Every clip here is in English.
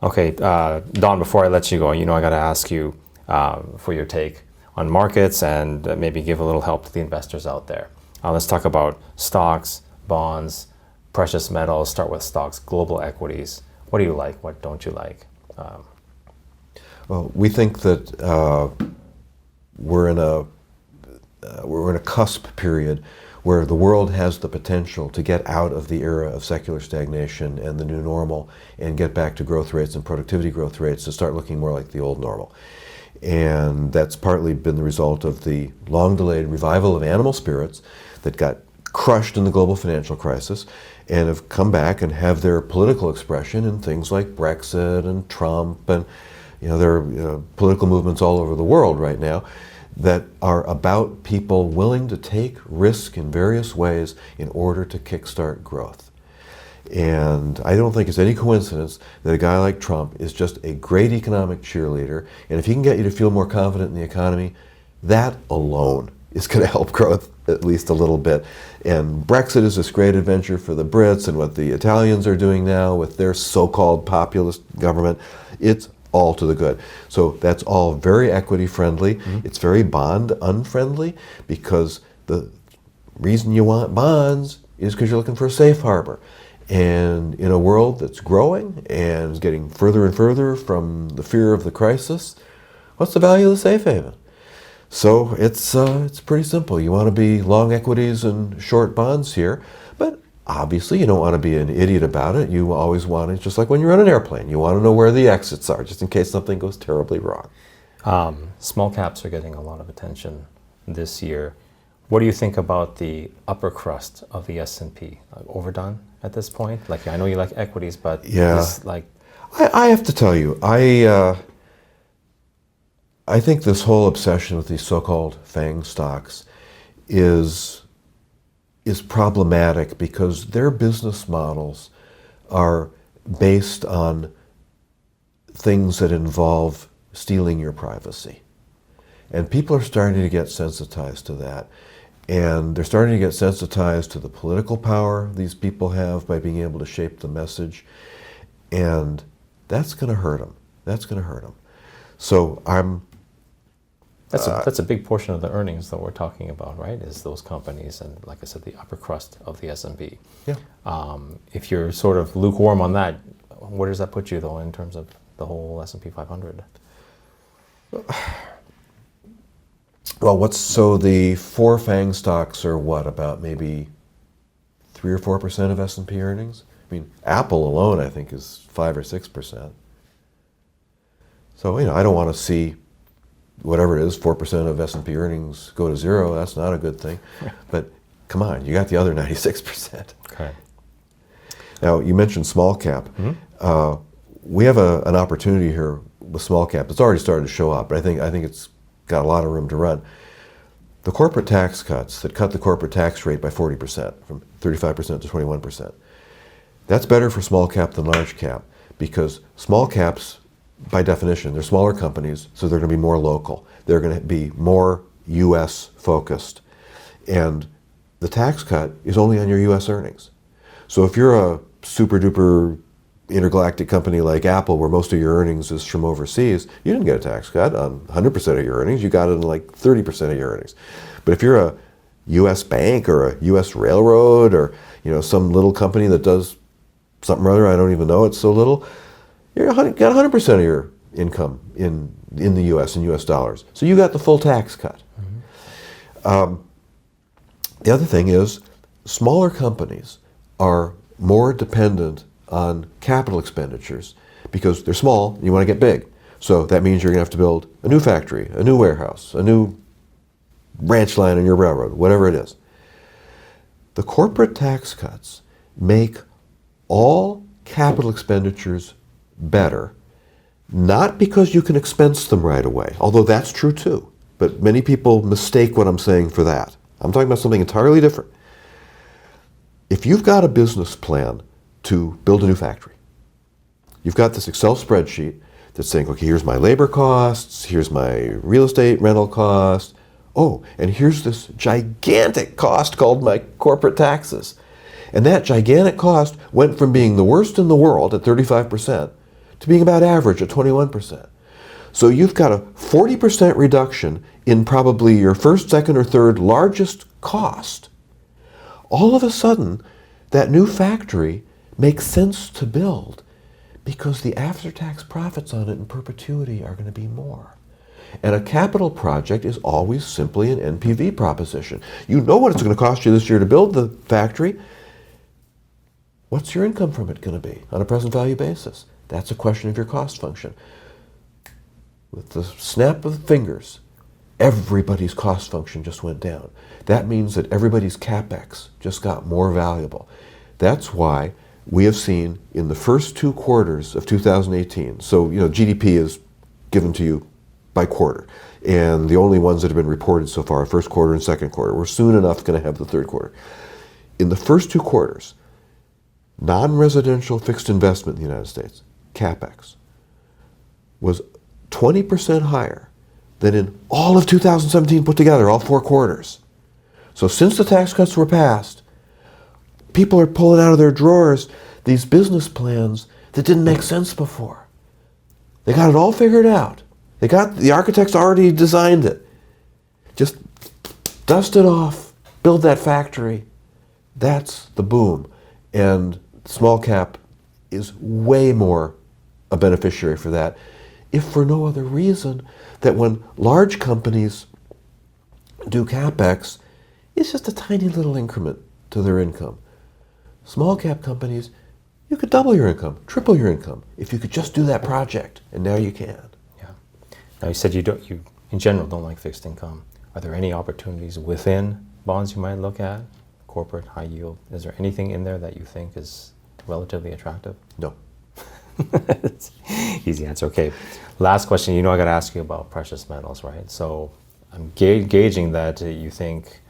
Okay, Don, before I let you go, I got to ask you for your take on markets and maybe give a little help to the investors out there. Let's talk about stocks, bonds, precious metals. Start with stocks, global equities. What do you like? What don't you like? Well, we think that we're in a cusp period where the world has the potential to get out of the era of secular stagnation and the new normal and get back to growth rates and productivity growth rates to start looking more like the old normal. And that's partly been the result of the long-delayed revival of animal spirits that got crushed in the global financial crisis and have come back and have their political expression in things like Brexit and Trump, and there are political movements all over the world right now that are about people willing to take risk in various ways in order to kickstart growth. And I don't think it's any coincidence that a guy like Trump is just a great economic cheerleader, and if he can get you to feel more confident in the economy, that alone is going to help growth at least a little bit. And Brexit is this great adventure for the Brits, and what the Italians are doing now with their so-called populist government, it's all to the good. So that's all very equity friendly. Mm-hmm. It's very bond unfriendly, because the reason you want bonds is because you're looking for a safe harbor. And in a world that's growing and is getting further and further from the fear of the crisis, what's the value of the safe haven? So it's pretty simple. You want to be long equities and short bonds here, but obviously you don't want to be an idiot about it. You always want to, just like when you're on an airplane, you want to know where the exits are, just in case something goes terribly wrong. Small caps are getting a lot of attention this year. What do you think about the upper crust of the S&P? Overdone at this point? Like, I know you like equities, but yeah, I have to tell you, I think this whole obsession with these so-called Fang stocks is problematic, because their business models are based on things that involve stealing your privacy. And people are starting to get sensitized to that. And they're starting to get sensitized to the political power these people have by being able to shape the message. And that's going to hurt them. That's going to hurt them. So That's a big portion of the earnings that we're talking about, right? Is those companies, and like I said, the upper crust of the S&P. Yeah. If you're sort of lukewarm on that, where does that put you, though, in terms of the whole S&P 500? Well, so the four Fang stocks are what, about maybe 3 or 4% of S&P earnings? I mean, Apple alone, I think, is 5 or 6%. So, I don't want to see whatever it is, 4% of S&P earnings go to zero. That's not a good thing. But come on, you got the other 96%. Okay. Now, you mentioned small cap. Mm-hmm. We have an opportunity here with small cap. It's already started to show up, but I think it's got a lot of room to run. The corporate tax cuts that cut the corporate tax rate by 40%, from 35% to 21%. That's better for small cap than large cap, because small caps, by definition, they're smaller companies, so they're going to be more local. They're going to be more U.S. focused. And the tax cut is only on your U.S. earnings. So if you're a super duper intergalactic company like Apple, where most of your earnings is from overseas, you didn't get a tax cut on 100% of your earnings. You got it on like 30% of your earnings. But if you're a U.S. bank or a U.S. railroad, or some little company that does something or other, I don't even know, it's so little, you got 100% of your income in the U.S. in U.S. dollars. So you got the full tax cut. Mm-hmm. The other thing is, smaller companies are more dependent on capital expenditures because they're small and you want to get big. So that means you're going to have to build a new factory, a new warehouse, a new branch line on your railroad, whatever it is. The corporate tax cuts make all capital expenditures better, not because you can expense them right away, although that's true too, but many people mistake what I'm saying for that. I'm talking about something entirely different. If you've got a business plan to build a new factory, you've got this Excel spreadsheet that's saying, okay, here's my labor costs, here's my real estate rental cost, oh, and here's this gigantic cost called my corporate taxes. And that gigantic cost went from being the worst in the world at 35% to being about average at 21%. So you've got a 40% reduction in probably your first, second, or third largest cost. All of a sudden, that new factory makes sense to build because the after-tax profits on it in perpetuity are going to be more. And a capital project is always simply an NPV proposition. You know what it's going to cost you this year to build the factory. What's your income from it going to be on a present value basis? That's a question of your cost function. With the snap of fingers, everybody's cost function just went down. That means that everybody's CapEx just got more valuable. That's why we have seen in the first 2 quarters of 2018, so GDP is given to you by quarter, and the only ones that have been reported so far are first quarter and second quarter. We're soon enough going to have the third quarter. In the first 2 quarters, non-residential fixed investment in the United States, CapEx, was 20% higher than in all of 2017 put together, all 4 quarters. So since the tax cuts were passed, people are pulling out of their drawers these business plans that didn't make sense before. They got it all figured out. The architects already designed it. Just dust it off, build that factory. That's the boom. And small cap is way more a beneficiary for that, if for no other reason that when large companies do CapEx, it's just a tiny little increment to their income. Small cap companies, you could double your income, triple your income, if you could just do that project, and now you can. Yeah. Now you said you in general don't like fixed income. Are there any opportunities within bonds you might look at? Corporate, high yield? Is there anything in there that you think is relatively attractive? No. Easy answer. Okay. Last question. I got to ask you about precious metals, right? So I'm gauging that you think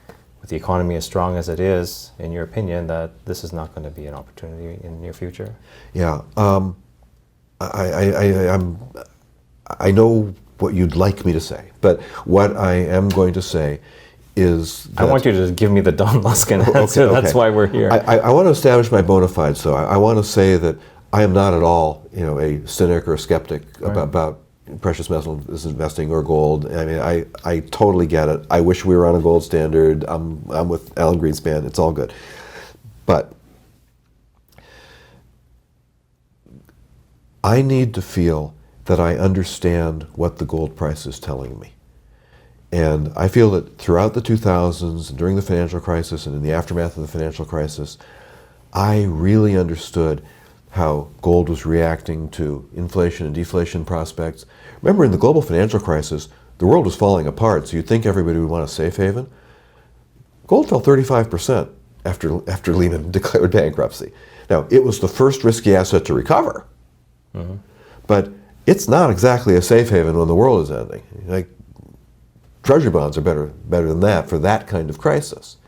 with the economy as strong as it is, in your opinion, that this is not going to be an opportunity in the near future? Yeah. I know what you'd like me to say, but what I am going to say is that I want you to give me the Don Luskin answer. Okay. That's why we're here. I want to establish my bona fides, so I want to say that I am not at all, a cynic or a skeptic about precious metals investing or gold. I mean, I totally get it. I wish we were on a gold standard. I'm with Alan Greenspan. It's all good. But I need to feel that I understand what the gold price is telling me. And I feel that throughout the 2000s and during the financial crisis and in the aftermath of the financial crisis, I really understood how gold was reacting to inflation and deflation prospects. Remember, in the global financial crisis, the world was falling apart, so you'd think everybody would want a safe haven. Gold fell 35% after Lehman declared bankruptcy. Now, it was the first risky asset to recover, but it's not exactly a safe haven when the world is ending. Like, treasury bonds are better than that for that kind of crisis.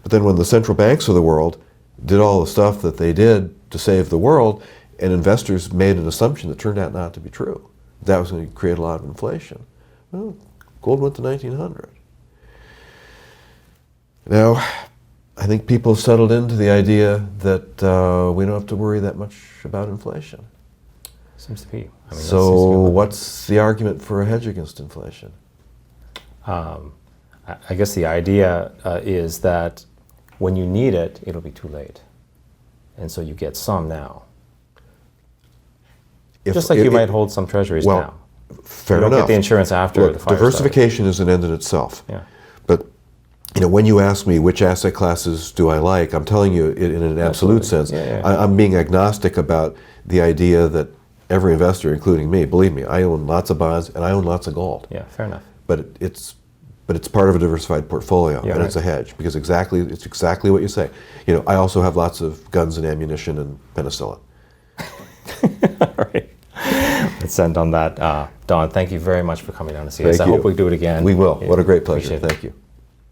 But then when the central banks of the world did all the stuff that they did to save the world, and investors made an assumption that turned out not to be true, that was going to create a lot of inflation. Well, gold went to 1900. Now, I think people have settled into the idea that we don't have to worry that much about inflation. Seems to be. So what's the argument for a hedge against inflation? I guess the idea is that when you need it, it'll be too late. And so you get some now. Just like you might hold some treasuries now. Fair enough. You don't get the insurance after the fire diversification is an end in itself. Yeah. But when you ask me which asset classes do I like, I'm telling you it in an absolute sense. Yeah. I'm being agnostic about the idea that every investor, including me, believe me, I own lots of bonds and I own lots of gold. Yeah, fair enough. But it's part of a diversified portfolio, Yeah, and right. it's a hedge because it's exactly what you say. I also have lots of guns and ammunition and penicillin. All right. Let's end on that. Don, thank you very much for coming down to see us. I Thank you. hope we do it again. We will. What a great pleasure. Appreciate it. Thank you.